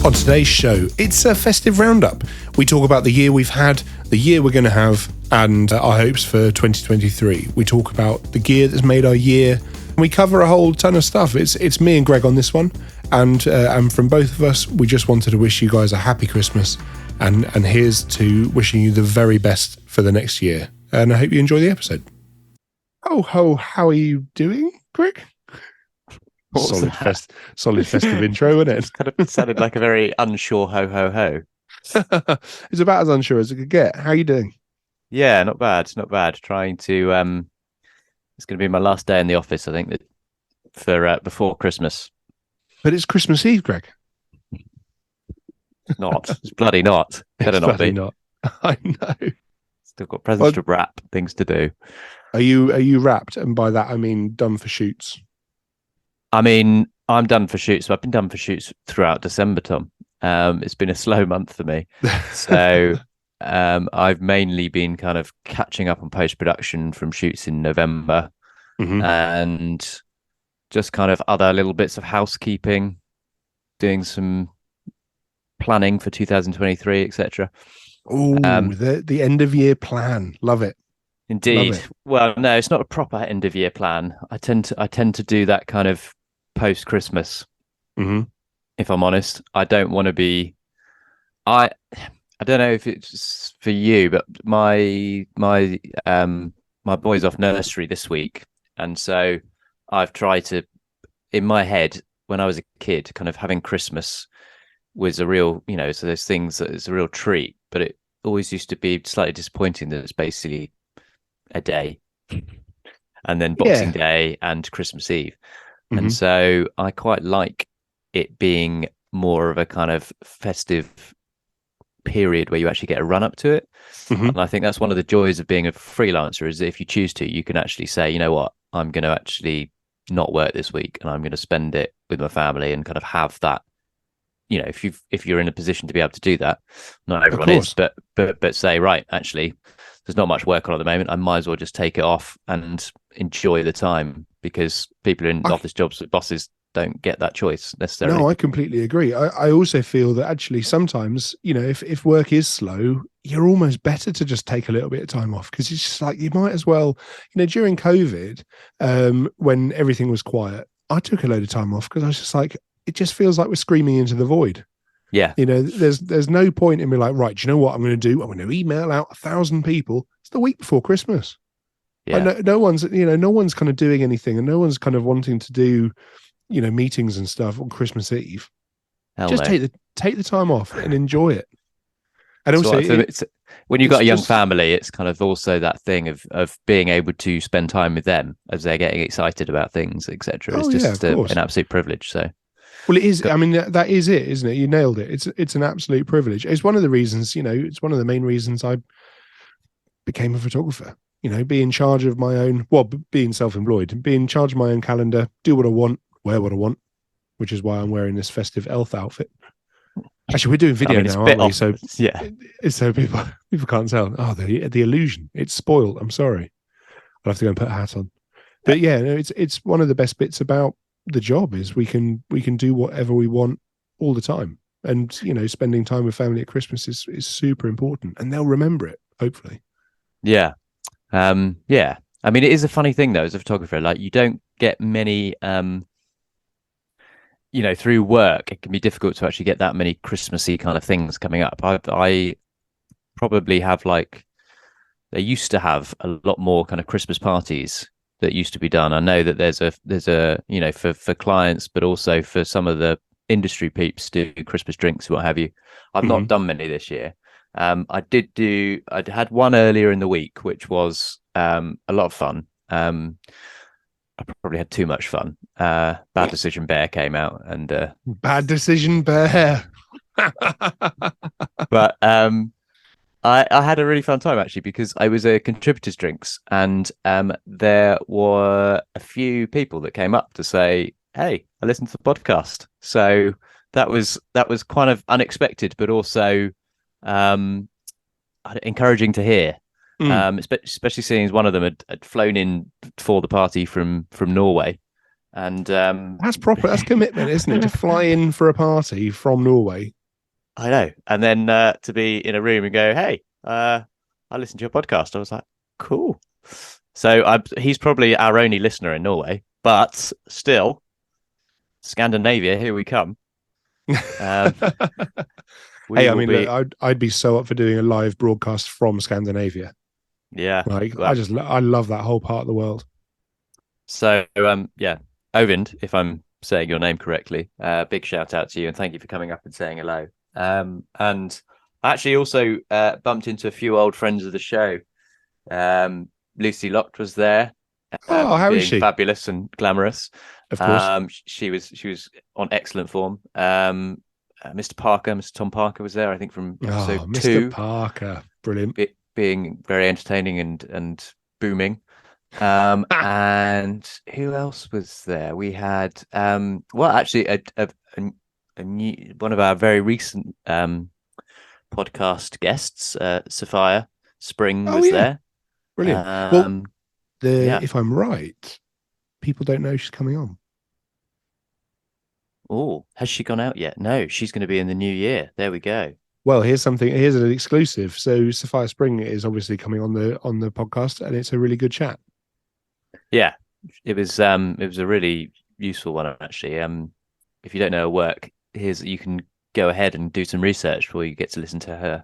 On today's show, it's a festive roundup. We talk about the year we've had, the year we're going to have, and our hopes for 2023. We talk about the gear that's made our year. We cover a whole ton of stuff. It's me and Greg on this one, and from both of us, we just wanted to wish you guys a happy Christmas, and here's to wishing you the very best for the next year. And I hope you enjoy the episode. Oh ho, how are you doing, Greg? Solid festive intro, wasn't it? It kind of sounded like a very unsure ho ho ho. It's about as unsure as it could get. How are you doing? Yeah, not bad. Trying to it's going to be my last day in the office, I think, for before Christmas. But it's Christmas Eve, Greg. It's not. It's bloody not. Better not be. Not. I know. Still got presents to wrap, things to do. Are you wrapped? And by that I mean done for shoots. I mean, I'm done for shoots. I've been done for shoots throughout December, Tom. It's been a slow month for me. So I've mainly been kind of catching up on post-production from shoots in November, and just kind of other little bits of housekeeping, doing some planning for 2023, etc. Oh, the end of year plan. Love it. Indeed. Love it. Well, no, it's not a proper end of year plan. I tend to do that kind of post Christmas. If I'm honest, I don't want to be. I don't know if it's for you, but my boy's off nursery this week, and so I've tried to, in my head, when I was a kid, kind of having Christmas was a real, so there's things that is a real treat, but it always used to be slightly disappointing that it's basically a day, and then Boxing Day and Christmas Eve. And so I quite like it being more of a kind of festive period where you actually get a run up to it. And I think that's one of the joys of being a freelancer, is that if you choose to, you can actually say, you know what, I'm going to actually not work this week and I'm going to spend it with my family and kind of have that, if you're in a position to be able to do that. Not everyone is, but say, right, actually there's not much work on at the moment, I might as well just take it off and enjoy the time, because people in office jobs with bosses don't get that choice necessarily. No, I completely agree. I also feel that actually sometimes, if work is slow, you're almost better to just take a little bit of time off, because it's just like, you might as well, during COVID, when everything was quiet, I took a load of time off because I was just like, it just feels like we're screaming into the void. Yeah. There's no point in me like, right, do you know what I'm going to do? I'm going to email out 1,000 people. It's the week before Christmas. Yeah. No one's kind of doing anything, and no one's kind of wanting to do, meetings and stuff on Christmas Eve. Just take the time off and enjoy it. And also, when you've got a young family, it's kind of also that thing of being able to spend time with them as they're getting excited about things, etc. It's just an absolute privilege. So. Well, it is. I mean, that is it, isn't it? You nailed it. It's an absolute privilege. It's one of the reasons, it's one of the main reasons I became a photographer. Be in charge of my own, being self-employed, be in charge of my own calendar, do what I want, wear what I want, which is why I'm wearing this festive elf outfit. Actually, we're doing video now, aren't we? So yeah, so people can't tell. Oh, the illusion. It's spoiled. I'm sorry. I'll have to go and put a hat on. But yeah, it's one of the best bits about the job is we can do whatever we want all the time, and spending time with family at Christmas is super important, and they'll remember it, hopefully. Yeah. I mean, it is a funny thing though, as a photographer, like you don't get many through work it can be difficult to actually get that many Christmassy kind of things coming up. I probably have, like, they used to have a lot more kind of Christmas parties that used to be done. I know that there's a for clients, but also for some of the industry peeps do Christmas drinks, what have you. I've not done many this year. I had one earlier in the week, which was a lot of fun. I probably had too much fun. Bad Decision Bear came out, and Bad Decision Bear. But I had a really fun time, actually, because I was a contributors drinks, and there were a few people that came up to say, "Hey, I listened to the podcast." So that was kind of unexpected, but also encouraging to hear. Especially seeing as one of them had flown in for the party from Norway, and that's proper. That's commitment, isn't it? To fly in for a party from Norway. I know. And then to be in a room and go, hey, I listened to your podcast. I was like, cool. So he's probably our only listener in Norway, but still, Scandinavia, here we come. We Hey, I will mean, look, be, I'd be so up for doing a live broadcast from Scandinavia. yeah. Like, Well, I love that whole part of the world. so yeah, Ovind, if I'm saying your name correctly, big shout out to you and thank you for coming up and saying hello. And I actually also bumped into a few old friends of the show. Lucy Locht was there, Oh, how is being she? fabulous and glamorous. Of course. She was on excellent form. Mr. Tom Parker was there, I think, from episode Oh, Mr. 2, Parker. Brilliant. being very entertaining and booming. And who else was there? We had well, actually, a new one of our very recent podcast guests, Sophia Spring Oh, was yeah. there. Brilliant. Well, Um, the yeah. if I'm right, people don't know she's coming on. Oh, has she gone out yet? No, she's going to be in the new year. There we go. Well, here's something. Here's an exclusive. So Sophia Spring is obviously coming on the podcast, and it's a really good chat. Yeah, it was a really useful one actually. If you don't know her work, here's you can go ahead and do some research before you get to listen to her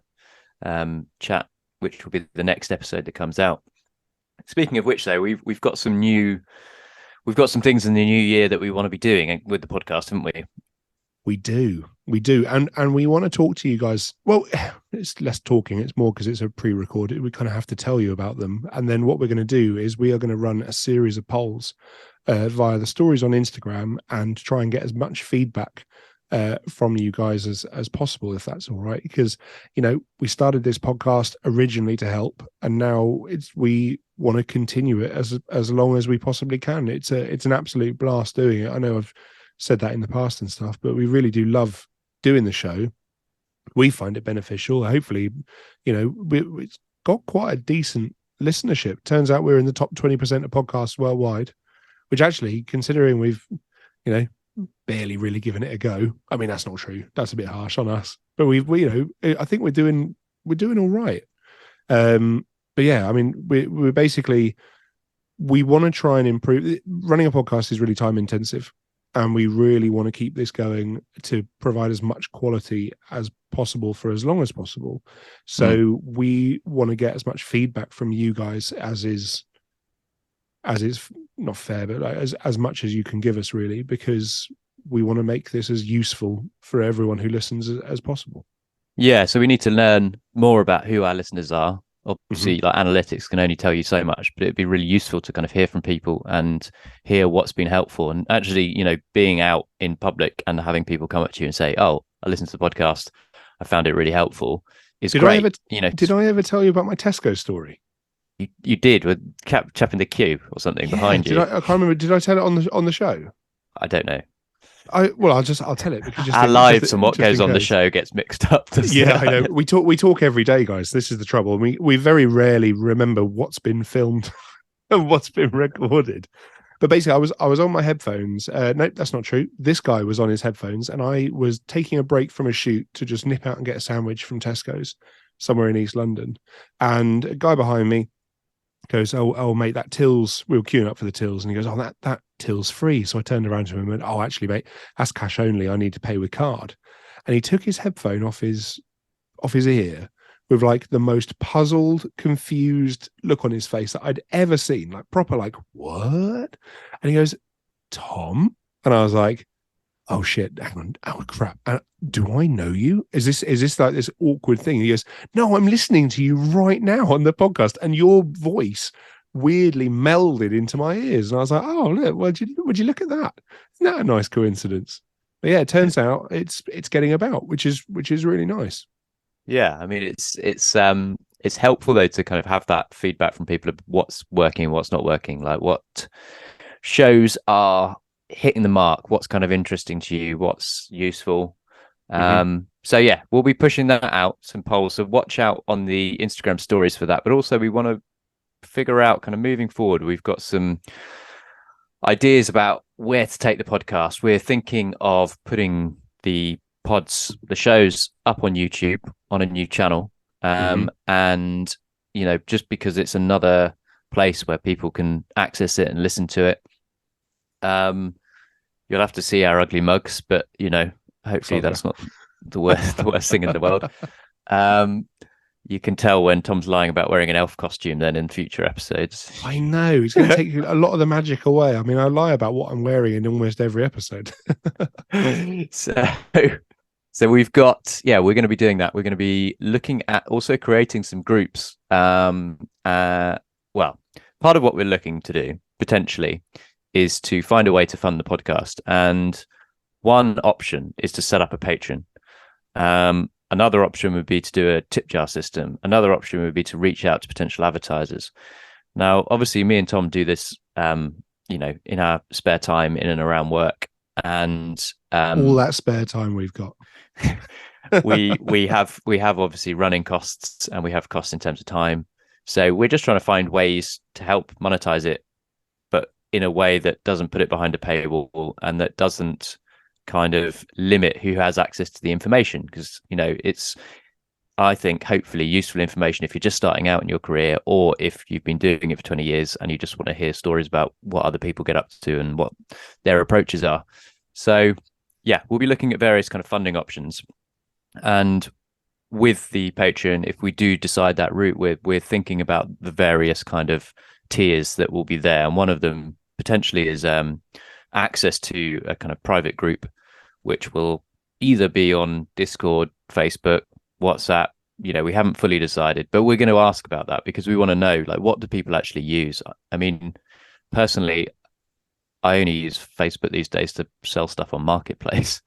chat, which will be the next episode that comes out. Speaking of which, though, we've got some things in the new year that we want to be doing with the podcast, haven't we? We do, and we want to talk to you guys. Well, it's less talking; it's more because it's a pre-recorded. We kind of have to tell you about them, and then what we're going to do is we are going to run a series of polls via the stories on Instagram and try and get as much feedback from you guys as possible, if that's all right. Because we started this podcast originally to help, and now we want to continue it as long as we possibly can. It's an absolute blast doing it. I know I've said that in the past and stuff, but we really do love doing the show. We find it beneficial. Hopefully, it's got quite a decent listenership. Turns out we're in the top 20% of podcasts worldwide, which actually, considering we've, barely really given it a go. I mean, that's not true. That's a bit harsh on us, but I think we're doing all right. But yeah, I mean, we're basically, we want to try and improve. Running a podcast is really time intensive, and we really want to keep this going to provide as much quality as possible for as long as possible. So we want to get as much feedback from you guys as is not fair, but like as much as you can give us, really, because we want to make this as useful for everyone who listens as possible. Yeah, so we need to learn more about who our listeners are. Obviously, like analytics can only tell you so much, but it'd be really useful to kind of hear from people and hear what's been helpful. And actually, being out in public and having people come up to you and say, "Oh, I listened to the podcast. I found it really helpful," is great. Did I ever tell you about my Tesco story? You did with chap in the queue or something behind you. I can't remember. Did I tell it on the show? I don't know. I'll tell it because our lives and what goes on the show gets mixed up. Yeah, I know. We talk every day, guys. This is the trouble. We very rarely remember what's been filmed and what's been recorded. But basically, I was on my headphones. No, that's not true. This guy was on his headphones, and I was taking a break from a shoot to just nip out and get a sandwich from Tesco's somewhere in East London. And a guy behind me goes, oh, mate, that tills, we were queuing up for the tills. And he goes, oh, that till's free. So I turned around to him and went, oh, actually, mate, that's cash only. I need to pay with card. And he took his headphone off his ear with like the most puzzled, confused look on his face that I'd ever seen, like proper, like, what? And he goes, Tom? And I was like, oh shit, hang on, oh crap, do I know you? Is this like this awkward thing? And he goes, no, I'm listening to you right now on the podcast, and your voice weirdly melded into my ears. And I was like, oh look, would you look at that? Isn't that a nice coincidence? But yeah, it turns out it's getting about, which is really nice. Yeah, I mean it's helpful though to kind of have that feedback from people of what's working and what's not working, like what shows are hitting the mark, what's kind of interesting to you, what's useful. So yeah, we'll be pushing that out, some polls, so watch out on the Instagram stories for that. But also we want to figure out kind of moving forward, we've got some ideas about where to take the podcast. We're thinking of putting the the show's up on YouTube on a new channel. Mhm. And, just because it's another place where people can access it and listen to it, you'll have to see our ugly mugs, but, hopefully Sorry. that's not the worst thing in the world. You can tell when Tom's lying about wearing an elf costume then in future episodes. I know. It's going to take a lot of the magic away. I mean, I lie about what I'm wearing in almost every episode. So we're going to be doing that. We're going to be looking at also creating some groups. Well, part of what we're looking to do potentially is to find a way to fund the podcast. And one option is to set up a Patreon. Another option would be to do a tip jar system. Another option would be to reach out to potential advertisers. Now, obviously, me and Tom do this, in our spare time in and around work. And all that spare time we've got. we have obviously running costs, and we have costs in terms of time. So we're just trying to find ways to help monetize it, but in a way that doesn't put it behind a paywall and that doesn't kind of limit who has access to the information. Because, it's, I think, hopefully useful information if you're just starting out in your career, or if you've been doing it for 20 years and you just want to hear stories about what other people get up to and what their approaches are. So yeah, we'll be looking at various kind of funding options. And with the Patreon, if we do decide that route, we're thinking about the various kind of tiers that will be there. And one of them potentially is access to a kind of private group, which will either be on Discord, Facebook, WhatsApp. We haven't fully decided, but we're going to ask about that because we want to know, like, what do people actually use? I mean, personally, I only use Facebook these days to sell stuff on Marketplace.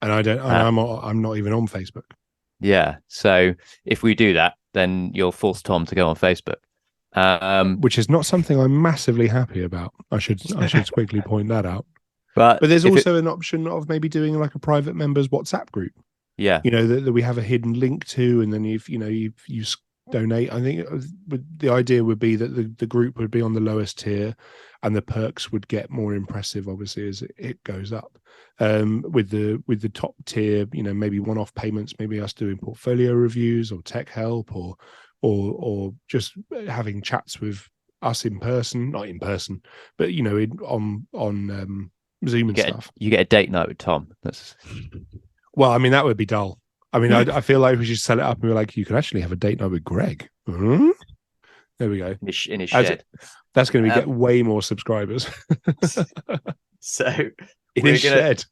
And I don't. I'm not even on Facebook. Yeah. So if we do that, then you'll force Tom to go on Facebook, which is not something I'm massively happy about. I should quickly point that out. But there's also an option of maybe doing like a private members WhatsApp group. Yeah. That we have a hidden link to, and then if you donate, I think the idea would be that the group would be on the lowest tier, and the perks would get more impressive, obviously, as it goes up. With the top tier, maybe one-off payments, maybe us doing portfolio reviews or tech help, or just having chats with us in person, not in person, but on Zoom and stuff. You get a date night with Tom. Well, I mean, that would be dull. I mean, I feel like we should set it up and be like, you can actually have a date night with Greg. Mm-hmm. There we go. In his shed. That's going to get way more subscribers. So in his shed.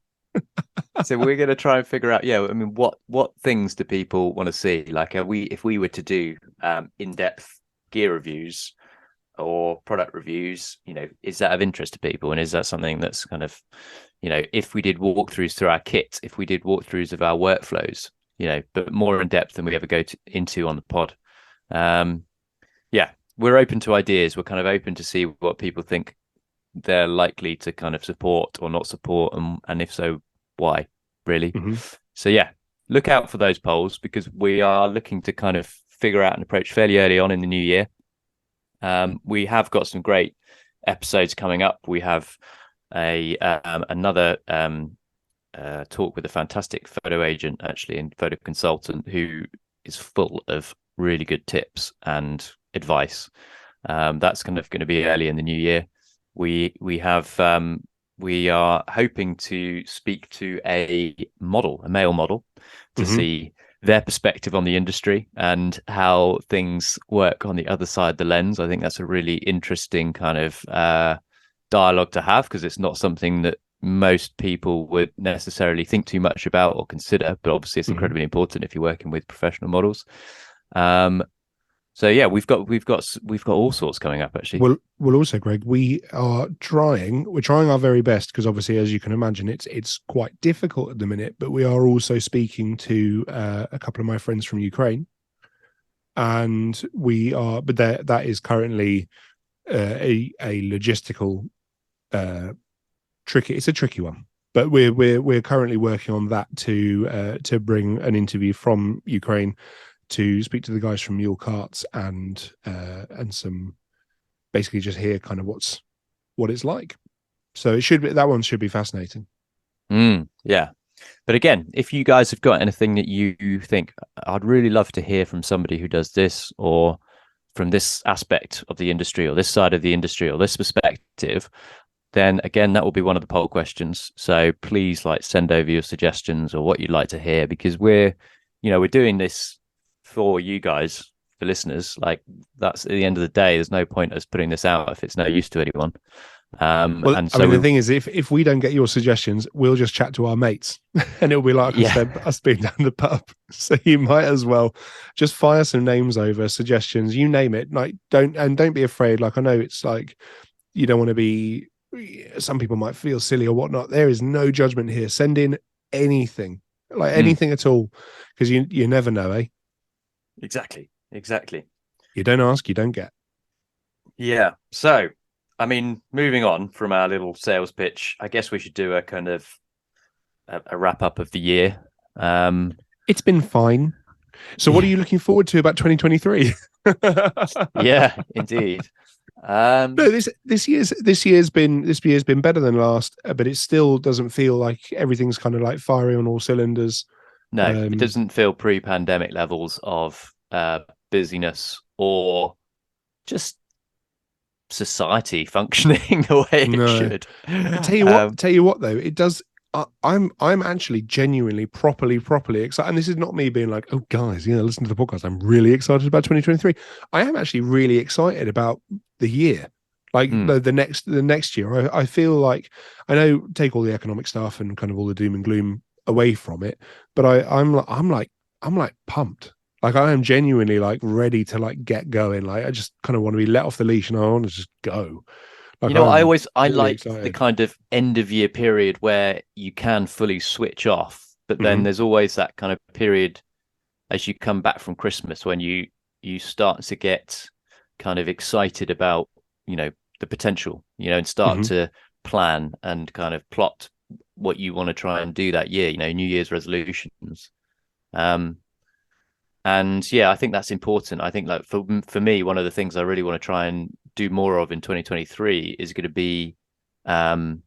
So we're going to try and figure out, what things do people want to see? Like, if we were to do in-depth gear reviews or product reviews, is that of interest to people? And is that something that's kind of, if we did walkthroughs through our kit, if we did walkthroughs of our workflows, but more in depth than we ever go into on the pod. We're open to ideas. We're kind of open to see what people think they're likely to kind of support or not support, and if so, why, really. Mm-hmm. So look out for those polls, because we are looking to kind of figure out an approach fairly early on in the new year. We have got some great episodes coming up. We have another talk with a fantastic photo agent, actually, and photo consultant, who is full of really good tips and advice. That's kind of going to be early in the new year. We are hoping to speak to a male model, to see their perspective on the industry and how things work on the other side of the lens. I think that's a really interesting kind of dialogue to have, because it's not something that most people would necessarily think too much about or consider, but obviously it's incredibly important if you're working with professional models. So we've got all sorts coming up, actually. Well, also, Greg, we're trying our very best, because obviously, as you can imagine, it's quite difficult at the minute. But we are also speaking to a couple of my friends from Ukraine, and that is currently a logistical tricky. It's a tricky one, but we're currently working on that to bring an interview from Ukraine, to speak to the guys from Mule Carts and some, basically just hear kind of what it's like. So that one should be fascinating. Yeah. But again, if you guys have got anything that you think, I'd really love to hear from somebody who does this, or from this aspect of the industry, or this side of the industry, or this perspective, then again, that will be one of the poll questions. So please, like, send over your suggestions or what you'd like to hear, because we're doing this for you guys, the listeners. Like, that's at the end of the day, there's no point us putting this out if it's no use to anyone. Well, And I so mean, the thing is, if we don't get your suggestions, we'll just chat to our mates, and it'll be like I said, us being down the pub. So you might as well just fire some names over, suggestions, you name it. Like, don't be afraid. Like, I know it's like you don't want to be. Some people might feel silly or whatnot. There is no judgment here. Send in anything, like anything at all, because you never know, eh? Exactly. You don't ask, you don't get. Yeah. So, I mean, moving on from our little sales pitch, I guess we should do a kind of a wrap up of the year. It's been fine. So what are you looking forward to about 2023? Yeah, indeed. No, this year's been better than last, but it still doesn't feel like everything's kind of like firing on all cylinders. No, it doesn't feel pre-pandemic levels of busyness or just society functioning the way it should. Tell you what though, it does. I'm actually genuinely properly excited, and this is not me being like, oh guys, listen to the podcast. I'm really excited about 2023. I am actually really excited about the year, like the next year. I feel like, I know, take all the economic stuff and kind of all the doom and gloom away from it, but I'm like pumped. Like, I am genuinely like ready to like get going. Like, I just kind of want to be let off the leash and I want to just go. Like, I really like excited. the kind of end of year period where you can fully switch off, but then there's always that kind of period as you come back from Christmas when you start to get kind of excited about, the potential, and start to plan and kind of plot what you want to try and do that year, New Year's resolutions. And yeah, I think that's important. I think, like, for me, one of the things I really want to try and do more of in 2023 is going to be, I've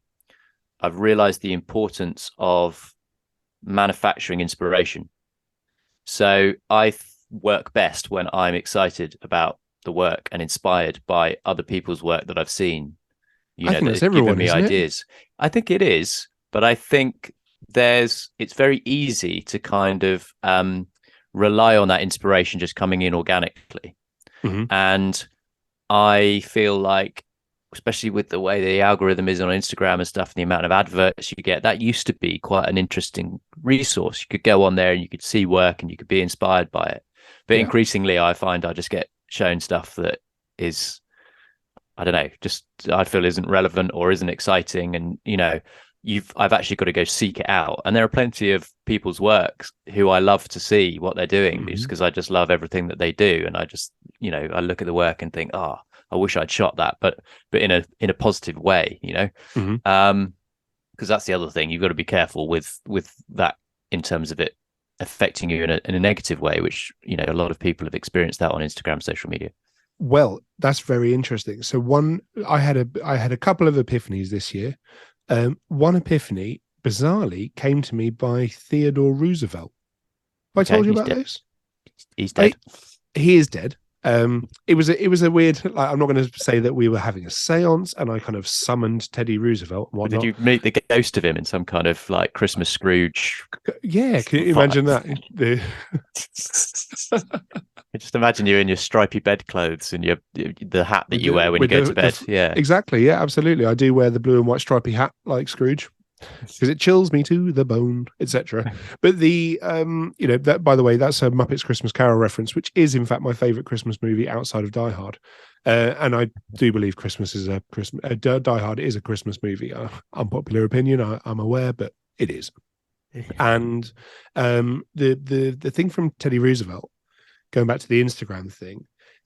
realized the importance of manufacturing inspiration. So I work best when I'm excited about the work and inspired by other people's work that I've seen, I think that's everyone, given me ideas. I think it is, but I think it's very easy to kind of rely on that inspiration just coming in organically. And I feel like, especially with the way the algorithm is on Instagram and stuff, and the amount of adverts you get, that used to be quite an interesting resource. You could go on there and you could see work and you could be inspired by it. But increasingly, I find I just get shown stuff that is, I don't know, just I feel isn't relevant or isn't exciting. And, I've actually got to go seek it out. And there are plenty of people's works who I love to see what they're doing, because I just love everything that they do. And I just, I look at the work and think, I wish I'd shot that, but in a positive way, because that's the other thing. You've got to be careful with that in terms of it affecting you in a negative way, which, a lot of people have experienced that on Instagram, social media. Well, that's very interesting. So I had a couple of epiphanies this year. One epiphany, bizarrely, came to me by Theodore Roosevelt. Have I told you about this? He's dead. He is dead. It was a weird. Like, I'm not going to say that we were having a séance and I kind of summoned Teddy Roosevelt and whatnot. Did you meet the ghost of him in some kind of like Christmas Scrooge? Yeah, can you imagine that? I just imagine you in your stripy bedclothes and the hat that you wear when you go to bed. Yeah, exactly. Yeah, absolutely. I do wear the blue and white stripy hat like Scrooge, because it chills me to the bone, etc. But the that, by the way, that's a Muppets Christmas Carol reference, which is in fact my favorite Christmas movie outside of Die Hard. And I do believe Christmas is a Christmas. Die Hard is a Christmas movie. Unpopular opinion, I'm aware, but it is. And the thing from Teddy Roosevelt, going back to the Instagram thing,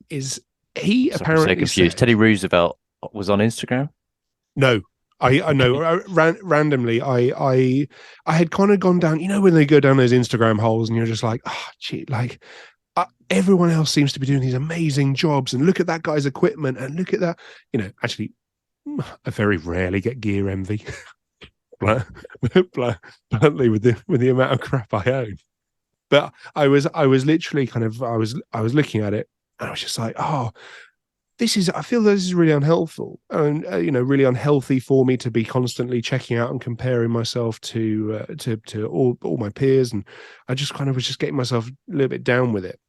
is he apparently confused. Teddy Roosevelt was on Instagram? No. I know. Randomly, I had kind of gone down. When they go down those Instagram holes, and you're just like, gee, like everyone else seems to be doing these amazing jobs, and look at that guy's equipment, and look at that. Actually, I very rarely get gear envy. bluntly with the amount of crap I own. But I was literally kind of I was looking at it and I was just like, oh, I feel this is really unhelpful and really unhealthy for me to be constantly checking out and comparing myself to all my peers, and I just kind of was just getting myself a little bit down with it.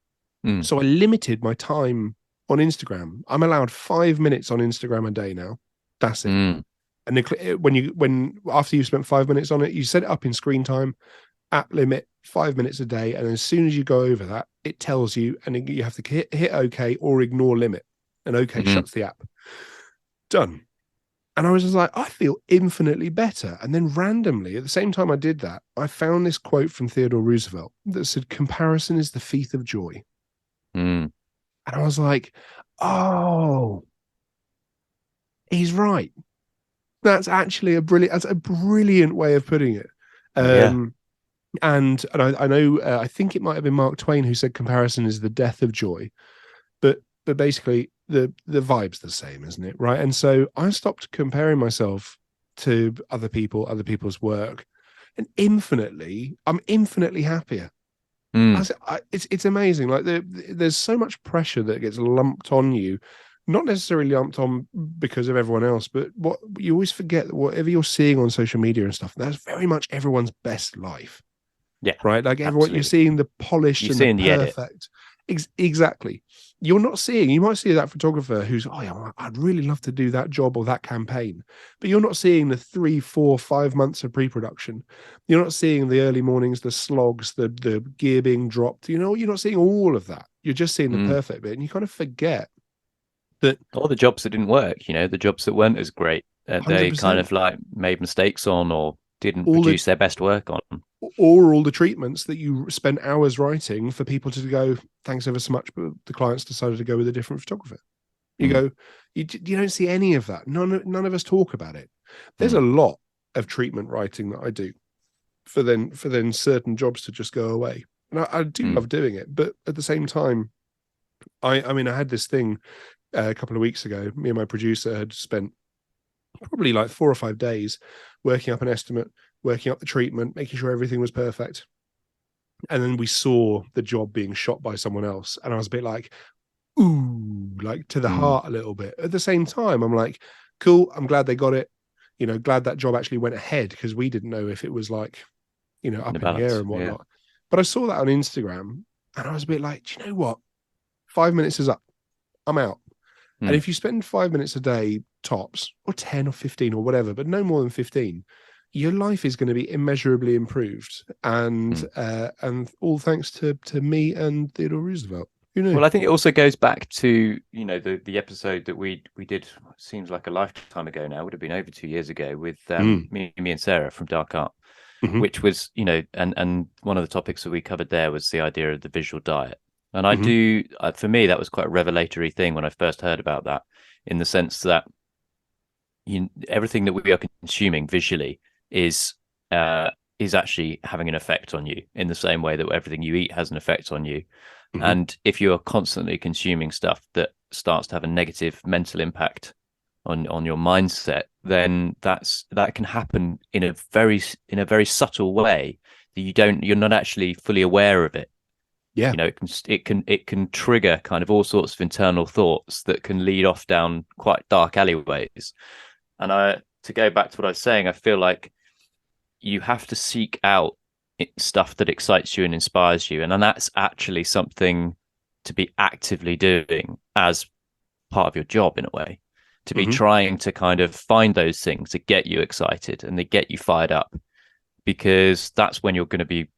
So I limited my time on Instagram. I'm allowed 5 minutes on Instagram a day now. That's it. And when after you've spent 5 minutes on it, you set it up in screen time, app limit 5 minutes a day, and as soon as you go over that, it tells you, and you have to hit OK or ignore limit, and OK shuts the app. Done. And I was just like, I feel infinitely better. And then randomly, at the same time I did that, I found this quote from Theodore Roosevelt that said, "Comparison is the thief of joy." And I was like, oh, he's right. That's actually a brilliant way of putting it. And I know I think it might have been Mark Twain who said comparison is the death of joy, but basically the vibe's the same, isn't it? Right. And so I stopped comparing myself to other people's work, and I'm infinitely happier. It's amazing. Like there's so much pressure that gets lumped on you, not necessarily lumped on because of everyone else, but what you always forget that whatever you're seeing on social media and stuff, that's very much everyone's best life. Yeah. Right. Like everyone, you're seeing the polished and the perfect. Exactly. You might see that photographer who's, oh yeah, I'd really love to do that job or that campaign, but you're not seeing the 3, 4, 5 months of pre-production. You're not seeing the early mornings, the slogs, the gear being dropped. You're not seeing all of that. You're just seeing the perfect bit, and you kind of forget that all the jobs that didn't work, the jobs that weren't as great, they kind of like made mistakes on or didn't produce their best work on. Or all the treatments that you spent hours writing for people to go, thanks ever so much, but the clients decided to go with a different photographer. You go, you don't see any of that. None of us talk about it. There's a lot of treatment writing that I do for then certain jobs to just go away. And I do love doing it. But at the same time, I mean, I had this thing a couple of weeks ago. Me and my producer had spent probably like 4 or 5 days working up an estimate, working up the treatment, making sure everything was perfect. And then we saw the job being shot by someone else. And I was a bit like, ooh, like to the heart a little bit. At the same time, I'm like, cool, I'm glad they got it. Glad that job actually went ahead, because we didn't know if it was like, up in the air and whatnot. Yeah. But I saw that on Instagram and I was a bit like, do you know what? 5 minutes is up. I'm out. And if you spend 5 minutes a day tops, or 10 or 15 or whatever, but no more than 15, your life is going to be immeasurably improved. And all thanks to me and Theodore Roosevelt. Who knew? Well, I think it also goes back to, the episode that we did, seems like a lifetime ago now, would have been over 2 years ago, with me and Sarah from Dark Art, which was, and one of the topics that we covered there was the idea of the visual diet. And I do, for me, that was quite a revelatory thing when I first heard about that, in the sense that everything that we are consuming visually is actually having an effect on you, in the same way that everything you eat has an effect on you. And if you are constantly consuming stuff that starts to have a negative mental impact on your mindset, then that can happen in a very subtle way that you're not actually fully aware of it. Yeah, it can trigger kind of all sorts of internal thoughts that can lead off down quite dark alleyways. And to go back to what I was saying, I feel like you have to seek out stuff that excites you and inspires you, and then that's actually something to be actively doing as part of your job, in a way, to be trying to kind of find those things that get you excited and they get you fired up, because that's when you're going to be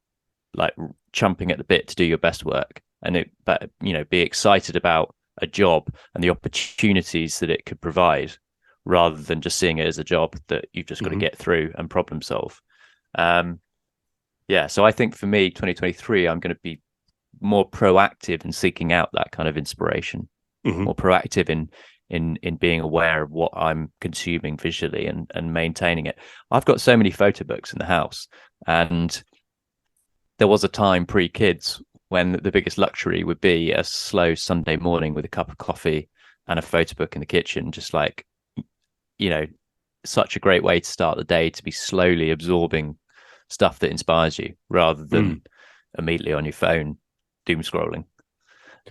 like chomping at the bit to do your best work, and be excited about a job and the opportunities that it could provide, rather than just seeing it as a job that you've just got to get through and problem solve. So I think for me, 2023, I'm going to be more proactive in seeking out that kind of inspiration, more proactive in being aware of what I'm consuming visually and maintaining it. I've got so many photo books in the house, and there was a time pre-kids when the biggest luxury would be a slow Sunday morning with a cup of coffee and a photo book in the kitchen, just like, such a great way to start the day, to be slowly absorbing stuff that inspires you rather than immediately on your phone doom scrolling.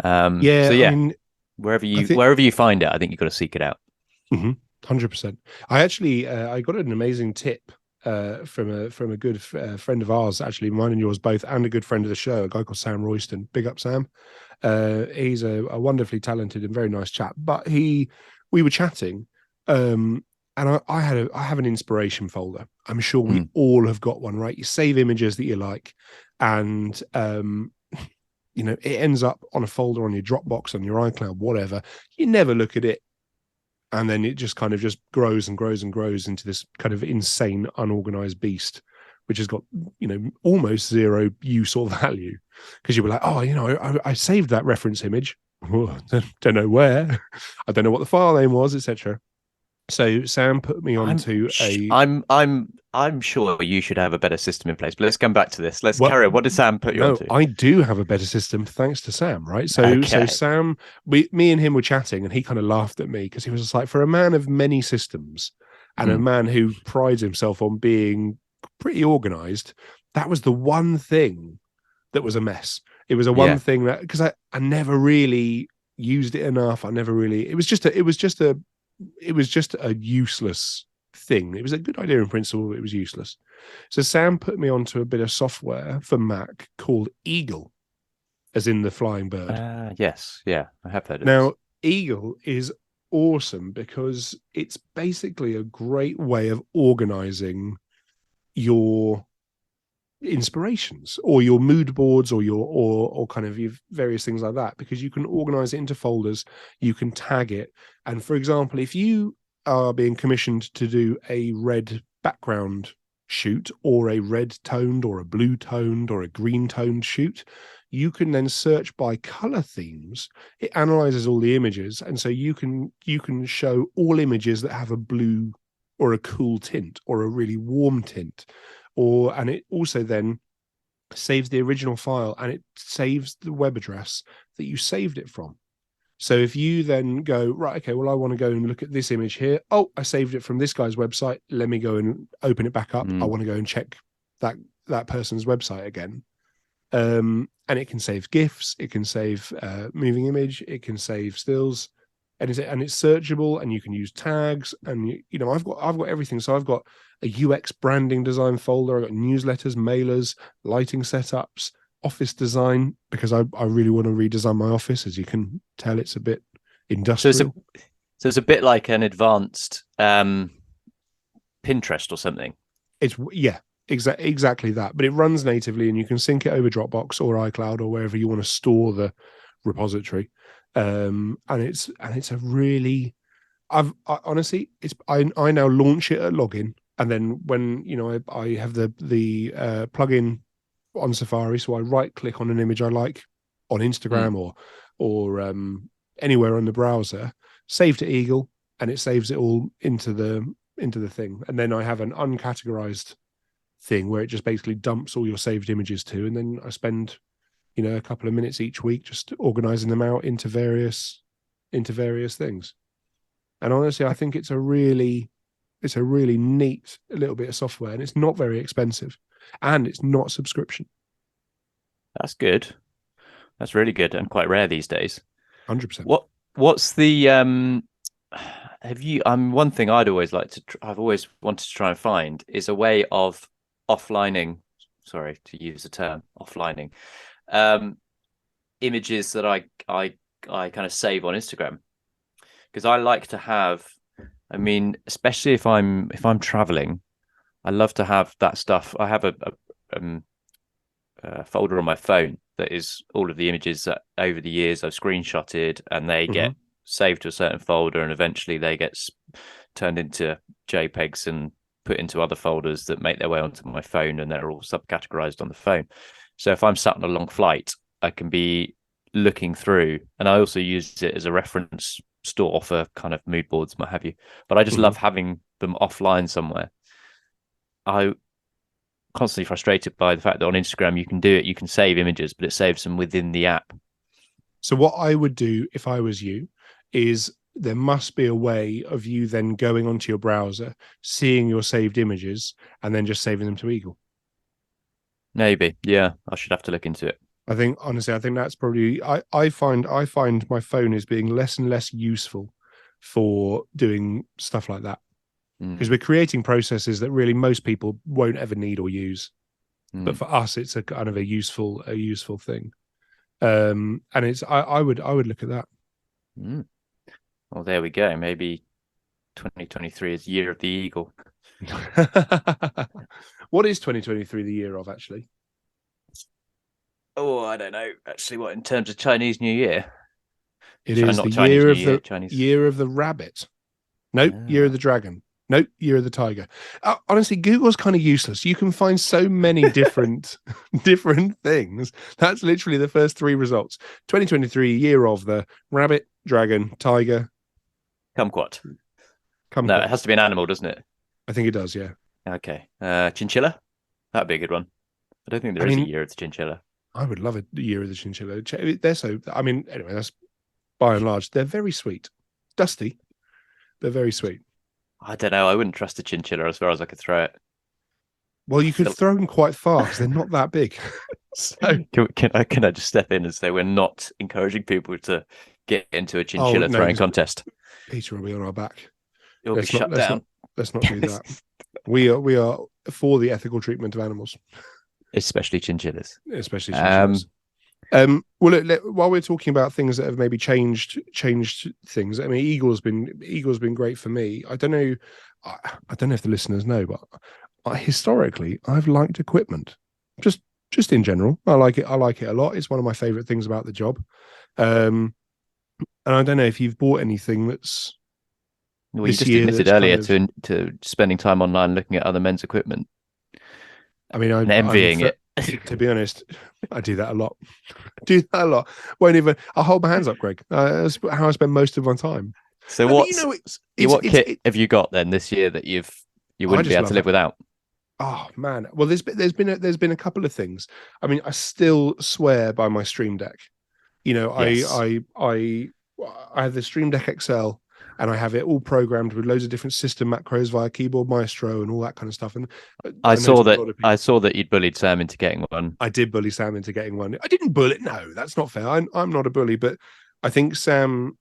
So Yeah, I yeah, mean, I think wherever you find it, I think you've got to seek it out. 100%. I actually I got an amazing tip from a good friend of ours, actually, mine and yours both, and a good friend of the show, a guy called Sam Royston. Big up, Sam. He's a wonderfully talented and very nice chap. But we were chatting, and I have an inspiration folder. I'm sure we all have got one, right? You save images that you like, and it ends up on a folder on your Dropbox, on your iCloud, whatever. You never look at it, and then it just kind of just grows and grows and grows into this kind of insane, unorganized beast, which has got almost zero use or value, because you were like, oh, I saved that reference image. Oh, don't know where. I don't know what the file name was, etc. So Sam put me onto I'm sure you should have a better system in place. But let's come back to this. Let's well, carry on. What did Sam put you no, onto? I do have a better system thanks to Sam, right? So Okay. Sam, me and him were chatting, and he kind of laughed at me because he was just like, for a man of many systems and a man who prides himself on being pretty organized, that was the one thing that was a mess. It was a one thing that, because I never really used it enough. I never really. It was just a useless thing. It was a good idea in principle, but it was useless. So Sam put me onto a bit of software for Mac called Eagle, as in the flying bird. Yes, yeah, I have heard of Now, this. Eagle is awesome because it's basically a great way of organizing your inspirations or your mood boards or your or kind of your various things like that, because you can organize it into folders, you can tag it, and for example, if you are being commissioned to do a red background shoot or a red toned or a blue toned or a green toned shoot, you can then search by color themes. It analyzes all the images, and so you can show all images that have a blue or a cool tint or a really warm tint, and it also then saves the original file, and it saves the web address that you saved it from. So if you then go, right, okay, well, I want to go and look at this image here. Oh, I saved it from this guy's website. Let me go and open it back up. I want to go and check that person's website again. And it can save GIFs, it can save moving image, it can save stills, and it's searchable, and you can use tags, and I've got everything. So I've got a UX branding design folder. I've got newsletters, mailers, lighting setups, office design, because I really want to redesign my office. As you can tell, it's a bit industrial. So it's a bit like an advanced Pinterest or something. It's exactly that, but it runs natively, and you can sync it over Dropbox or iCloud or wherever you want to store the repository. And it's a really, I honestly, I now launch it at login, and then when I have the plugin on Safari, so I right click on an image I like on Instagram or anywhere on the browser, save to Eagle, and it saves it all into the thing, and then I have an uncategorized thing where it just basically dumps all your saved images to, and then I spend a couple of minutes each week just organizing them out into various things. And honestly, I think it's a really neat little bit of software, and it's not very expensive, and it's not subscription. That's good. That's really good and quite rare these days. 100%. What's the have you one thing I've always wanted to try and find is a way of offlining, sorry to use the term offlining, images that I kind of save on Instagram, because I like to have, I mean, especially if I'm traveling, I love to have that stuff. I have a folder on my phone that is all of the images that over the years I've screenshotted, and they get saved to a certain folder, and eventually they get turned into JPEGs and put into other folders that make their way onto my phone, and they're all subcategorized on the phone. So if I'm sat on a long flight, I can be looking through, and I also use it as a reference store for kind of mood boards and what have you. But I just love having them offline somewhere. I'm constantly frustrated by the fact that on Instagram you can do it, you can save images, but it saves them within the app. So what I would do if I was you is there must be a way of you then going onto your browser, seeing your saved images, and then just saving them to Eagle. Maybe. Yeah, I should have to look into it. I think honestly, I think that's probably I find my phone is being less and less useful for doing stuff like that because we're creating processes that really most people won't ever need or use. But for us, it's a kind of a useful thing. And it's I would look at that. Well, there we go. Maybe 2023 is year of the eagle. What is 2023 the year of, actually? Oh, I don't know. Actually, what in terms of Chinese New Year? It is not the Chinese year New of Year, the Chinese. year of the rabbit. Nope, year of the dragon. Nope, year of the tiger. Honestly, Google's kind of useless. You can find so many different things. That's literally the first three results. 2023, year of the rabbit, dragon, tiger, kumquat. kumquat. No, it has to be an animal, doesn't it? I think it does, yeah. Okay. Chinchilla? That'd be a good one. I don't think there is a year of the chinchilla. I would love a year of the chinchilla. They're so, I mean, anyway, that's by and large, they're very sweet. Dusty, they're very sweet. I don't know. I wouldn't trust a chinchilla as far as I could throw it. Well, you could throw them quite far because they're not that big. So can I just step in and say we're not encouraging people to get into a chinchilla throwing contest? Peter will be on our back. It'll be shut down. Let's not do that. We are for the ethical treatment of animals, especially chinchillas. Well, look, while we're talking about things that have maybe changed things, I mean, Eagle's been great for me. I don't know if the listeners know, but historically, I've liked equipment. Just in general, I like it a lot. It's one of my favorite things about the job. And I don't know if you've bought anything that's. Well, you just admitted earlier to spending time online looking at other men's equipment. I mean, I'm envying it. To be honest, I do that a lot. I'll hold my hands up, Greg. That's how I spend most of my time. So what kit have you got then this year that you wouldn't be able to live without? Oh man, well there's been a couple of things. I mean, I still swear by my Stream Deck. You know, yes. I have the Stream Deck XL. And I have it all programmed with loads of different system macros via Keyboard Maestro and all that kind of stuff. And I saw that you'd bullied Sam into getting one. I did bully Sam into getting one. I didn't bully. No, that's not fair. I'm not a bully, but I think Sam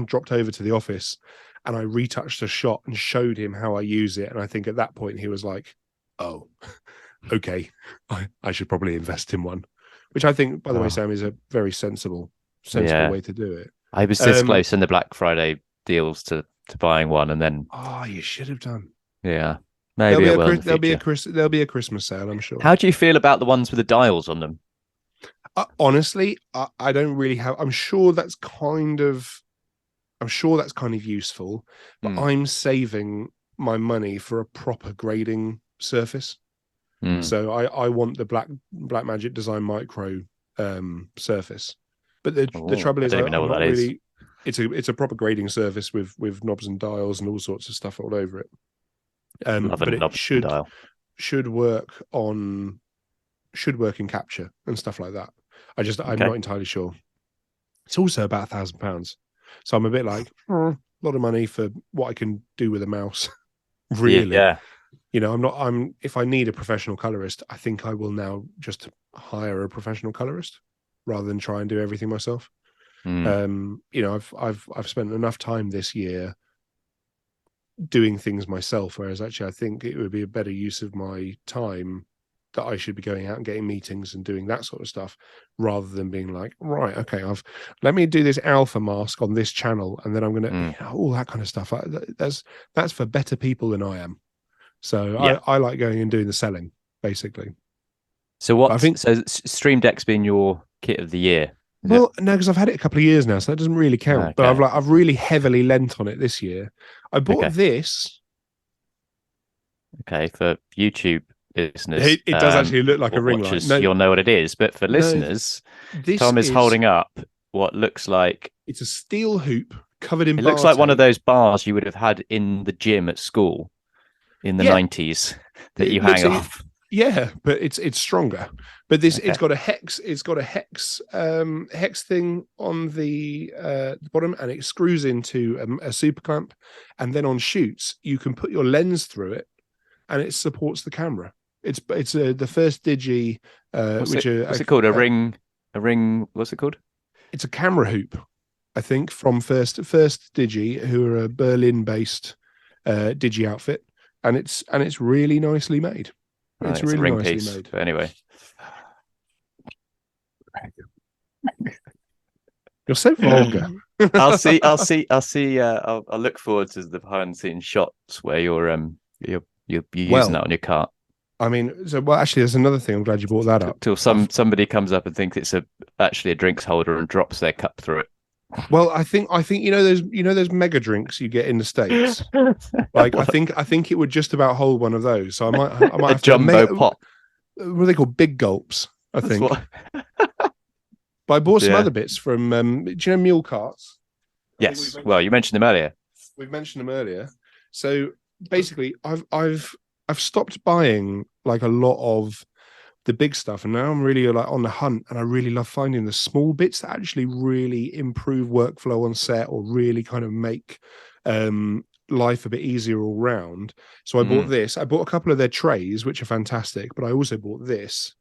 dropped over to the office, and I retouched a shot and showed him how I use it. And I think at that point he was like, "Oh, okay, I should probably invest in one." Which I think, by the way, Sam, is a very sensible way to do it. I was this close in the Black Friday deals to buying one, and then you should have done. Yeah, maybe there'll be a Christmas sale, I'm sure. How do you feel about the ones with the dials on them? Honestly, I don't really have. I'm sure that's kind of useful, but I'm saving my money for a proper grading surface. So I want the Blackmagic Design Micro surface, but the trouble is, I don't even know what that is. It's a proper grading surface with knobs and dials and all sorts of stuff all over it. But it should work in capture and stuff like that. I'm not entirely sure. It's also about £1,000, so I'm a bit like a lot of money for what I can do with a mouse. Really, yeah. You know, if I need a professional colorist, I think I will now just hire a professional colorist rather than try and do everything myself. You know, I've spent enough time this year doing things myself, whereas actually I think it would be a better use of my time that I should be going out and getting meetings and doing that sort of stuff rather than being like, right, okay, let me do this alpha mask on this channel and then I'm going to all that kind of stuff. That's for better people than I am. So yeah. I like going and doing the selling basically. So so Stream Deck's been your kit of the year? No, because I've had it a couple of years now, so that doesn't really count. Okay. But I've really heavily lent on it this year. I bought this. Okay, for YouTube listeners, it does actually look like a ring light. No, you'll know what it is, but for listeners, Tom is holding up what looks like it's a steel hoop covered in. It looks like one of those bars you would have had in the gym at school in the 90s that you hang off. Yeah, but it's stronger. But this Okay. it's got a hex thing on the bottom, and it screws into a super clamp, and then on shoots you can put your lens through it, and it supports the camera. It's the first Digi, What's it called? A ring? A ring? What's it called? it's a camera hoop, I think, from first Digi, who are a Berlin-based Digi outfit, and it's really nicely made. I It's think it's a really ring nicely piece. made. But anyway, You're so vulgar. I'll see. I'll see. I'll see. I'll look forward to the behind the scenes shots where you're using that Well, on your cart. I mean, actually, there's another thing. I'm glad you brought that up. Till somebody comes up and thinks it's actually a drinks holder and drops their cup through it. Well, I think those mega drinks you get in the States. Like I think it would just about hold one of those. So I might A have jumbo pop. what are they called? Big gulps, I That's think. what. But I bought some Yeah. other bits from. Do you know mule carts? Yes. Well, you mentioned them earlier. We've mentioned them earlier. So basically, I've stopped buying like a lot of the big stuff, and now I'm really like on the hunt, and I really love finding the small bits that actually really improve workflow on set or really kind of make life a bit easier all round. So I bought this. I bought a couple of their trays, which are fantastic, but I also bought this,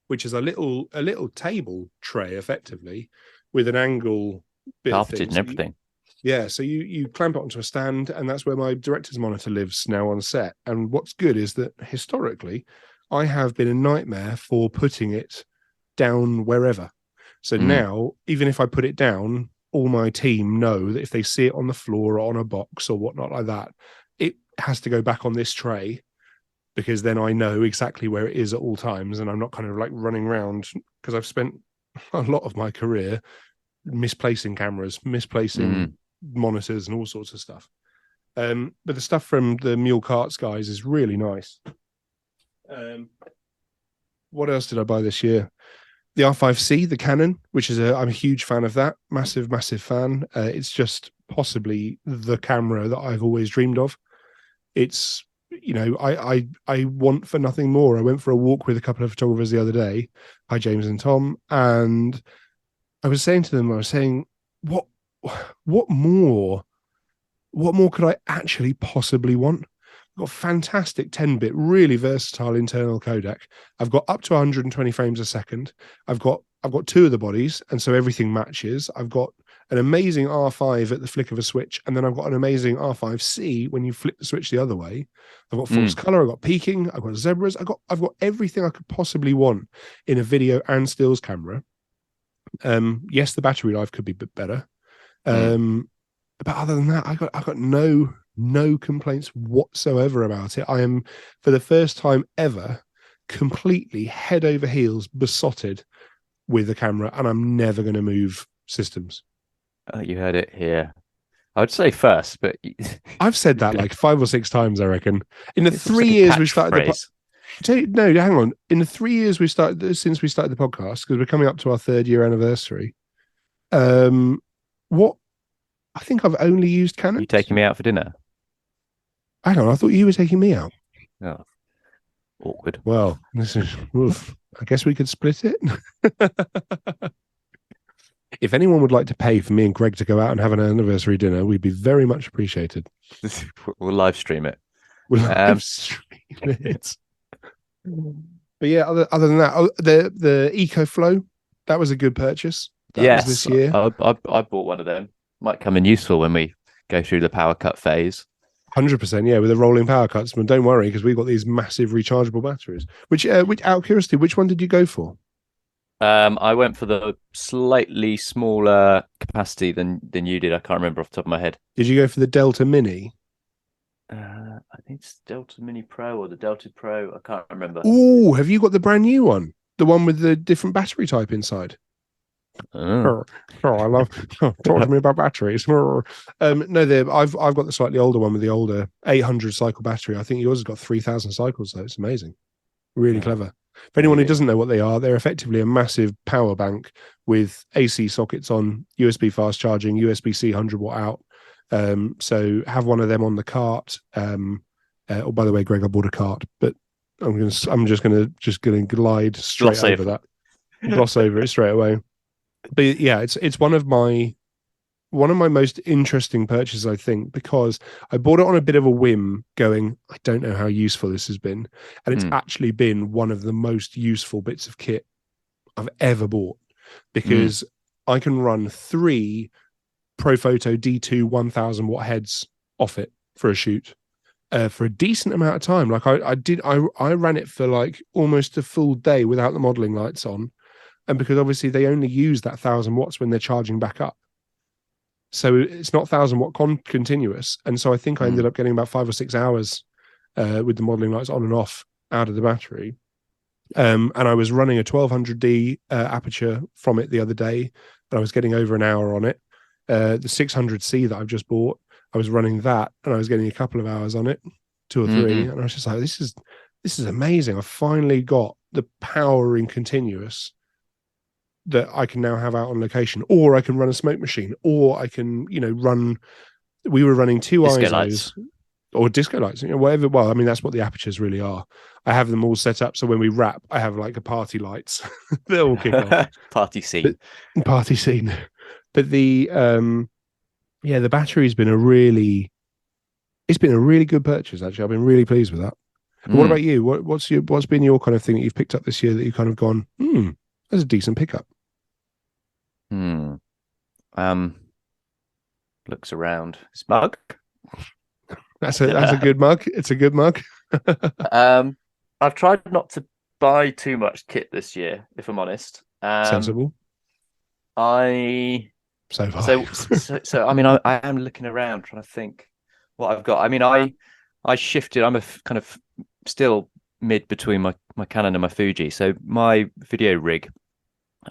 which is a little table tray, effectively, with an angle bit Carpeted thing. and everything. Yeah, so you clamp it onto a stand, and that's where my director's monitor lives now on set. And what's good is that historically, I have been a nightmare for putting it down wherever. So now, even if I put it down, all my team know that if they see it on the floor or on a box or whatnot like that, it has to go back on this tray, because then I know exactly where it is at all times, and I'm not kind of like running around, because I've spent a lot of my career misplacing cameras, misplacing monitors and all sorts of stuff. But the stuff from the Mule Carts guys is really nice. What else did I buy this year? The R5C, the Canon, which is I'm a huge fan of that. Massive fan. It's just possibly the camera that I've always dreamed of. It's, I want for nothing more. I went for a walk with a couple of photographers the other day. Hi, James and Tom. And I was saying to them, what more could I actually possibly want? I've got a fantastic 10-bit, really versatile internal codec. I've got up to 120 frames a second. I've got two of the bodies, and so everything matches. I've got an amazing R5 at the flick of a switch, and then I've got an amazing R5C when you flip the switch the other way. I've got false color, I've got peaking, I've got zebras, I've got everything I could possibly want in a video and stills camera. Yes, the battery life could be a bit better. But other than that, I got no complaints whatsoever about it. I am, for the first time ever, completely head over heels besotted with the camera, and I'm never going to move systems. You heard it here. I'd say first, but I've said that like 5 or 6 times, I reckon. In the 3 years we started no, hang on. In the 3 years since we started the podcast, because we're coming up to our 3rd year anniversary. What? I think I've only used Canon. You taking me out for dinner? Hang on, I thought you were taking me out. Oh, awkward. Well, this is. Oof, I guess we could split it. If anyone would like to pay for me and Greg to go out and have an anniversary dinner, we'd be very much appreciated. We'll live stream it. We'll live stream it. But yeah, other than that, the EcoFlow, that was a good purchase. That was this year. I bought one of them. Might come in useful when we go through the power cut phase. 100%, yeah, with the rolling power cuts. But don't worry, because we've got these massive rechargeable batteries. Which out of curiosity, which one did you go for? I went for the slightly smaller capacity than you did. I can't remember off the top of my head. Did you go for the Delta Mini? I think it's Delta Mini Pro or the Delta Pro. I can't remember. Oh, have you got the brand new one? The one with the different battery type inside? Oh. I love talk to me about batteries. No, I've got the slightly older one with the older 800 cycle battery. I think yours has got 3,000 cycles though. It's amazing, really clever. For anyone who doesn't know what they are, they're effectively a massive power bank with AC sockets on, USB fast charging, USB-C 100-watt out. So have one of them on the cart. Oh, by the way, Greg, I bought a cart, but I'm just gonna glide straight Gloss over over. that, gloss over it straight away. But yeah, it's one of my most interesting purchases, I think, because I bought it on a bit of a whim, going, I don't know how useful this has been. And it's Mm, actually been one of the most useful bits of kit I've ever bought, mm, because I can run 3 Profoto D2 1000 watt heads off it for a shoot. For a decent amount of time. Like I ran it for like almost a full day without the modeling lights on. And because obviously they only use that 1,000 watts when they're charging back up. So it's not 1,000 watt continuous. And so I think I ended mm, up getting about 5 or 6 hours with the modeling lights on and off out of the battery. And I was running a 1200D aperture from it the other day, but I was getting over an hour on it. The 600C that I've just bought, I was running that, and I was getting a couple of hours on it, 2 or 3, mm. and I was just like, this is amazing. I finally got the power in continuous that I can now have out on location, or I can run a smoke machine, or I can, run. We were running 2 Disco ISOs lights. or disco lights, whatever. Well, I mean, that's what the apertures really are. I have them all set up so when we wrap, I have like a party lights that all kick off. Party But scene. party scene. But the battery's been it's been a really good purchase. Actually, I've been really pleased with that. And what Mm, about you? What's been your kind of thing that you've picked up this year that you've kind of gone, that's a decent pickup. mm. Um, looks around. Smug. That's a good mug. It's a good mug. um, I've tried not to buy too much kit this year, if I'm honest. Sensible. I So have I. so I mean, I am looking around trying to think what I've got. I mean, I shifted. I'm kind of still mid between my Canon and my Fuji. So my video rig,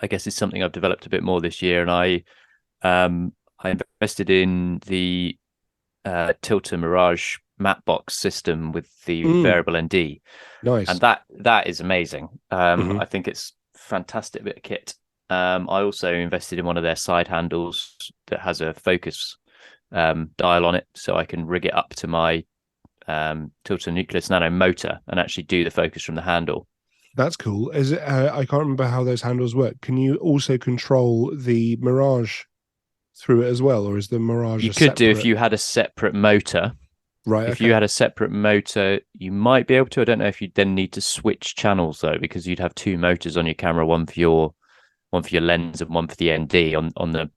I guess, is something I've developed a bit more this year, and I invested in the Tilta Mirage matte box system with the Mm, variable ND, and nice. that is amazing. Hmm. I think it's fantastic bit of kit. I also invested in one of their side handles that has a focus dial on it, so I can rig it up to my Tilta Nucleus Nano motor and actually do the focus from the handle. That's cool. Is it? I can't remember how those handles work. Can you also control the Mirage through it as well, or is the Mirage You a could do if separate? you had a separate motor. Right. If you Okay. had a separate motor, you might be able to. I don't know if you'd then need to switch channels though, because you'd have 2 motors on your camera, one for your lens and one for the ND on the.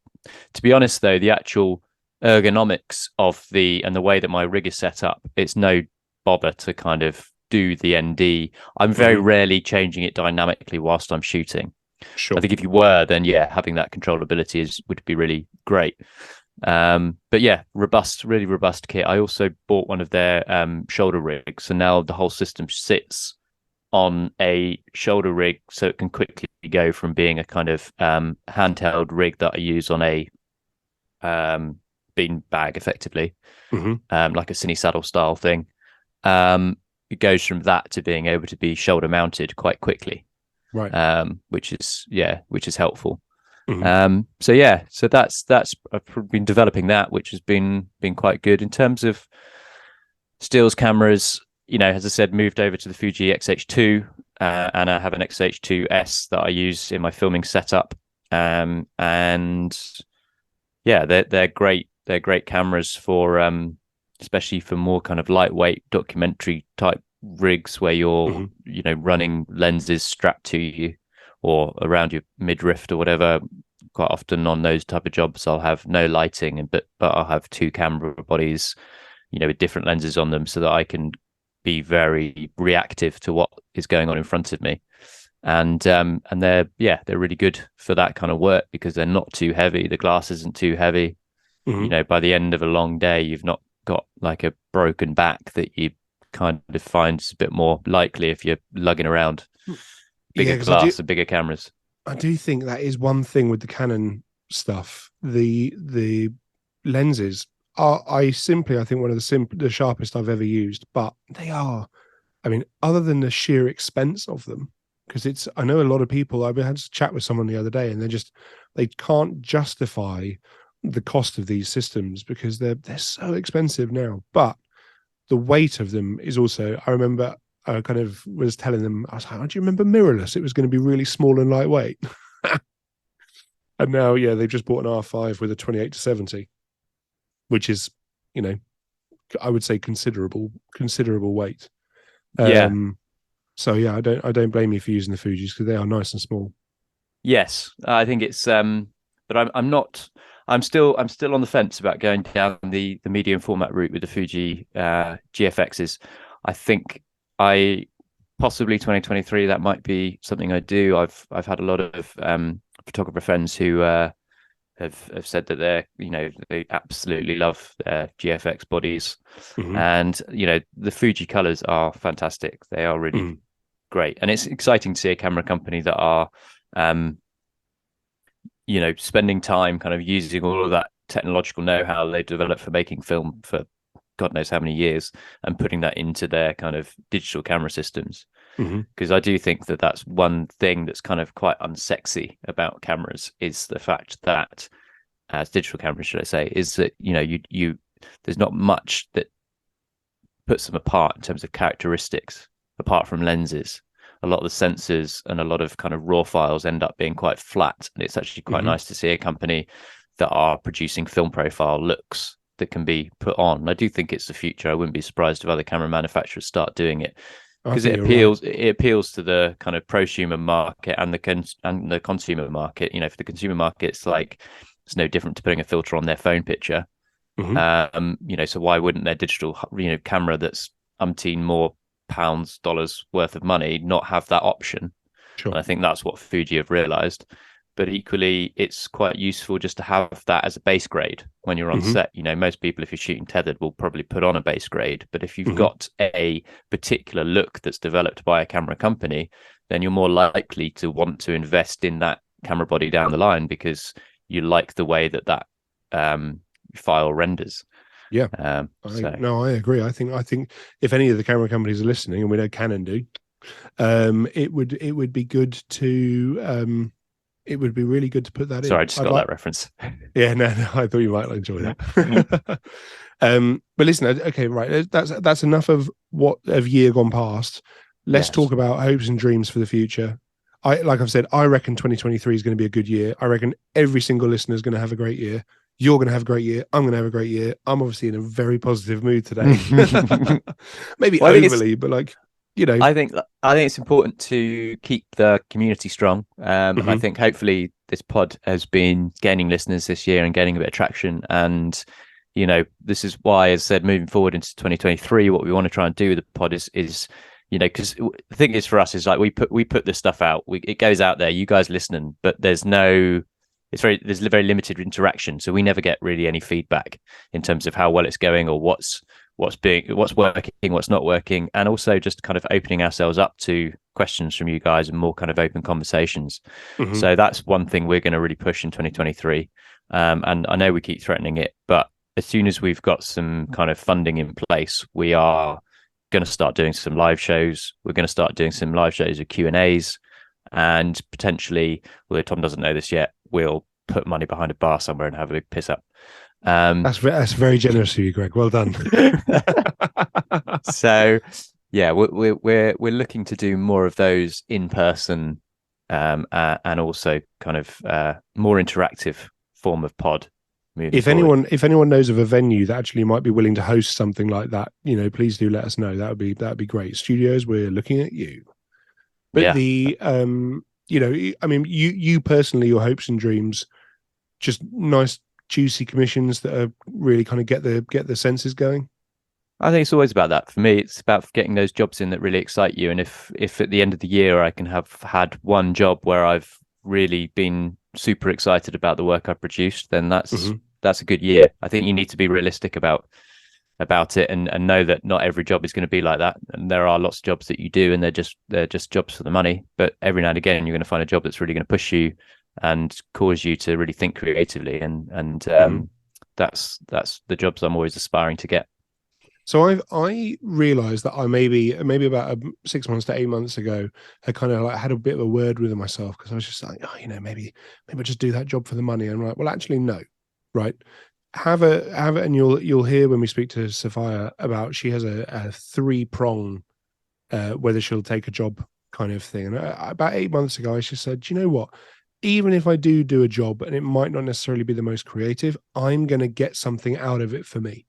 To be honest though, the actual ergonomics of the way that my rig is set up, it's no bother to kind of do the ND. I'm very Hmm. rarely changing it dynamically whilst I'm shooting. I Sure. think if you were, then yeah, having that controllability would be really great. But yeah, really robust kit. I also bought one of their shoulder rigs, so now the whole system sits on a shoulder rig, so it can quickly go from being a kind of handheld rig that I use on a bean bag, effectively, Hmm. like a cine saddle style thing. It goes from that to being able to be shoulder mounted quite quickly, Right. which is helpful. Hmm. So yeah, so that's I've been developing that, which has been quite good in terms of stills cameras. As I said, moved over to the Fuji X-H2, and I have an X-H2S that I use in my filming setup. And yeah, they're great. They're great cameras for especially for more kind of lightweight documentary type rigs where you're Hmm. running lenses strapped to you or around your midriff or whatever. Quite often on those type of jobs, I'll have no lighting, but I'll have 2 camera bodies, with different lenses on them, so that I can be very reactive to what is going on in front of me. And they're really good for that kind of work because they're not too heavy. The glass isn't too heavy. Hmm. By the end of a long day, you've not got like a broken back that you kind of find is a bit more likely if you're lugging around Yeah, bigger because I do. glass and bigger cameras. I do think that is one thing with the Canon stuff. The lenses are, I think, one of the sharpest I've ever used, but they are. I mean, other than the sheer expense of them, because I know a lot of people. I had to chat with someone the other day, and they can't justify the cost of these systems because they're so expensive now. But the weight of them is also. I remember I kind of was telling them, I was like, oh, do you remember mirrorless? It was going to be really small and lightweight. And now, yeah, they've just bought an R5 with a 28-70, which is, you know, I would say considerable weight. Yeah. So yeah, I don't blame you for using the Fujis because they are nice and small. Yes, I think it's but I'm not. I'm still on the fence about going down the medium format route with the Fuji GFXs. I think I possibly 2023 that might be something I do. I've had a lot of photographer friends who have said that they absolutely love their GFX bodies, and the Fuji colors are fantastic. They are really great, and it's exciting to see a camera company that are spending time kind of using all of that technological know-how they developed for making film for God knows how many years and putting that into their kind of digital camera systems. Because I do think that that's one thing that's kind of quite unsexy about cameras is the fact that, as digital cameras, should I say, is that you there's not much that puts them apart in terms of characteristics apart from lenses. A lot of the sensors and a lot of kind of raw files end up being quite flat, and it's actually quite nice to see a company that are producing film profile looks that can be put on. I do think it's the future. I wouldn't be surprised if other camera manufacturers start doing it, because it appeals to the kind of prosumer market and the consumer market. For the consumer market, it's like it's no different to putting a filter on their phone picture. So why wouldn't their digital camera that's umpteen more pounds, dollars worth of money not have that option? Sure. And I think that's what Fuji have realized. But equally, it's quite useful just to have that as a base grade when you're on set. Most people, if you're shooting tethered, will probably put on a base grade. But if you've got a particular look that's developed by a camera company, then you're more likely to want to invest in that camera body down the line because you like the way that file renders. Yeah. I agree. I think if any of the camera companies are listening, and we know Canon do, it would be good to it would be really good to put that in. Sorry, I just got that reference. Yeah, no, I thought you might enjoy that. But listen, okay, right. That's enough of what of year gone past. Let's talk about hopes and dreams for the future. Like I've said, I reckon 2023 is going to be a good year. I reckon every single listener is going to have a great year. You're going to have a great year. I'm going to have a great year. I'm obviously in a very positive mood today. Maybe overly, but I think it's important to keep the community strong. And I think hopefully this pod has been gaining listeners this year and gaining a bit of traction. And, this is why, as I said, moving forward into 2023, what we want to try and do with the pod is because the thing is for us is like we put this stuff out. It goes out there, you guys listening, but there's very limited interaction. So we never get really any feedback in terms of how well it's going or what's working, what's not working, and also just kind of opening ourselves up to questions from you guys and more kind of open conversations. So that's one thing we're going to really push in 2023. And I know we keep threatening it, but as soon as we've got some kind of funding in place, we are going to start doing some live shows. We're going to start doing some live shows with Q&As, and potentially, although Tom doesn't know this yet, we'll put money behind a bar somewhere and have a big piss up. That's very generous of you, Greg. Well done. So, yeah, we're looking to do more of those in person, and also kind of more interactive form of pod. If anyone knows of a venue that actually might be willing to host something like that, please do let us know. That would be great. Studios, we're looking at you. But you personally, your hopes and dreams, just nice juicy commissions that are really kind of get the senses going. I think it's always about that. For me, it's about getting those jobs in that really excite you. And if at the end of the year I can have had one job where I've really been super excited about the work I've produced, then that's a good year. I think you need to be realistic about it and know that not every job is going to be like that. And there are lots of jobs that you do and they're just jobs for the money. But every now and again, you're going to find a job that's really going to push you and cause you to really think creatively. And that's the jobs I'm always aspiring to get. So I realized that I maybe about 6 months to 8 months ago, I kind of had a bit of a word with myself, because I was just like, maybe I'll just do that job for the money. And I'm like, well, actually, no, right. Have it, and you'll hear when we speak to Sophia about, she has a 3-prong whether she'll take a job kind of thing. And about 8 months ago, I just said, "Do you know what? Even if I do a job and it might not necessarily be the most creative, I'm going to get something out of it for me.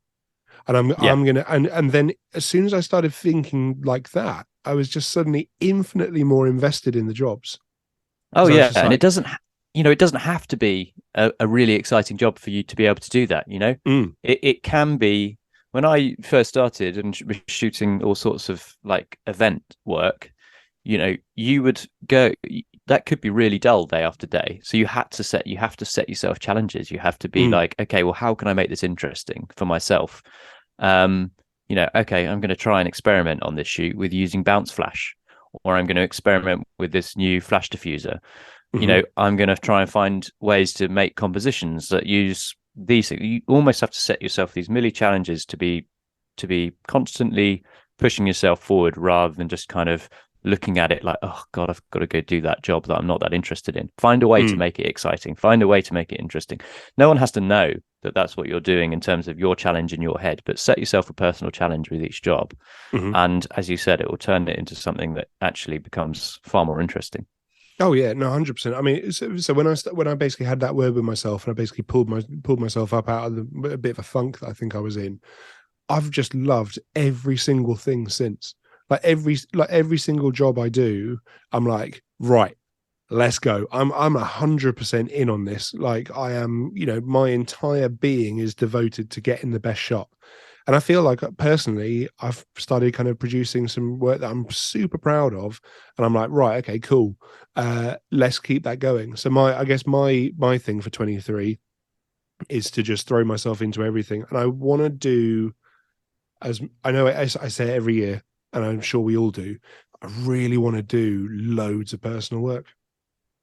And I'm going to, and then as soon as I started thinking like that, I was just suddenly infinitely more invested in the jobs. Oh yeah, and it doesn't, it doesn't have to be a really exciting job for you to be able to do that. It can be. When I first started and was shooting all sorts of like event work, you would go. That could be really dull day after day. So you have to set yourself challenges. You have to be like, okay, well, how can I make this interesting for myself? Okay, I'm going to try and experiment on this shoot with using bounce flash, or I'm going to experiment with this new flash diffuser. I'm going to try and find ways to make compositions that use these things. You almost have to set yourself these milli challenges to be constantly pushing yourself forward, rather than just kind of looking at it like, oh God, I've got to go do that job that I'm not that interested in. Find a way to make it exciting. Find a way to make it interesting. No one has to know that that's what you're doing in terms of your challenge in your head, but set yourself a personal challenge with each job. And as you said, it will turn it into something that actually becomes far more interesting. Oh yeah, no, 100%. I mean, so when I basically had that word with myself, and I basically pulled myself up out of a bit of a funk that I think I was in, I've just loved every single thing since. Like every single job I do, I'm like, right, let's go. I'm 100% in on this. Like I am, my entire being is devoted to getting the best shot. And I feel like personally, I've started kind of producing some work that I'm super proud of. And I'm like, right, okay, cool. Let's keep that going. So I guess my thing for 23 is to just throw myself into everything. And I want to do, as I know I say it every year, and I'm sure we all do, I really want to do loads of personal work.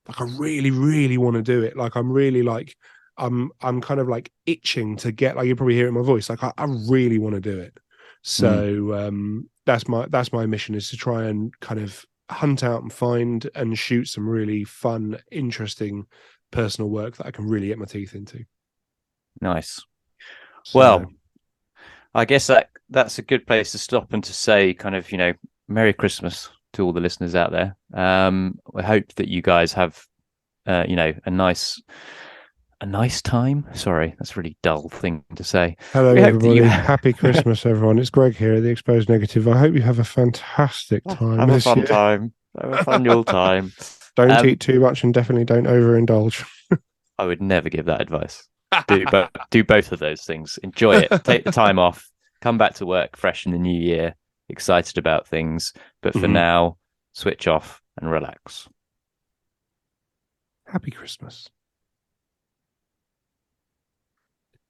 Like I really, really want to do it. Like I'm really like, I'm kind of like itching to get, like you probably hear it in my voice. Like I really want to do it. So that's my mission, is to try and kind of hunt out and find and shoot some really fun, interesting personal work that I can really get my teeth into. Nice. So, well, I guess that's a good place to stop and to say kind of, Merry Christmas to all the listeners out there. I hope that you guys have, a nice time. Sorry, that's a really dull thing to say. Hello, everybody. Happy Christmas, everyone. It's Greg here at the Exposed Negative. I hope you have a fantastic time. Have a fun time. Have a fun your time. Don't eat too much and definitely don't overindulge. I would never give that advice. Do both of those things. Enjoy it. Take the time off. Come back to work fresh in the new year, excited about things. But for now, switch off and relax. Happy Christmas.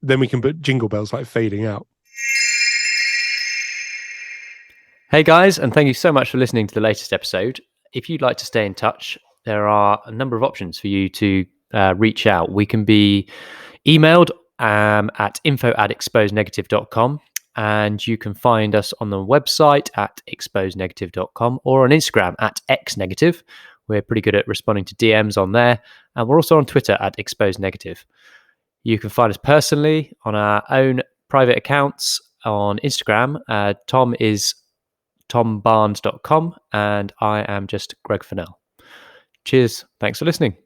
Then we can put jingle bells like fading out. Hey guys, and thank you so much for listening to the latest episode. If you'd like to stay in touch, there are a number of options for you to reach out. We can be emailed at info@exposednegative.com, and you can find us on the website at exposednegative.com or on Instagram at xnegative. We're pretty good at responding to DMs on there, and we're also on Twitter at exposednegative. You can find us personally on our own private accounts on Instagram. Tom is tombarnes.com, and I am just Greg Fennell. Cheers. Thanks for listening.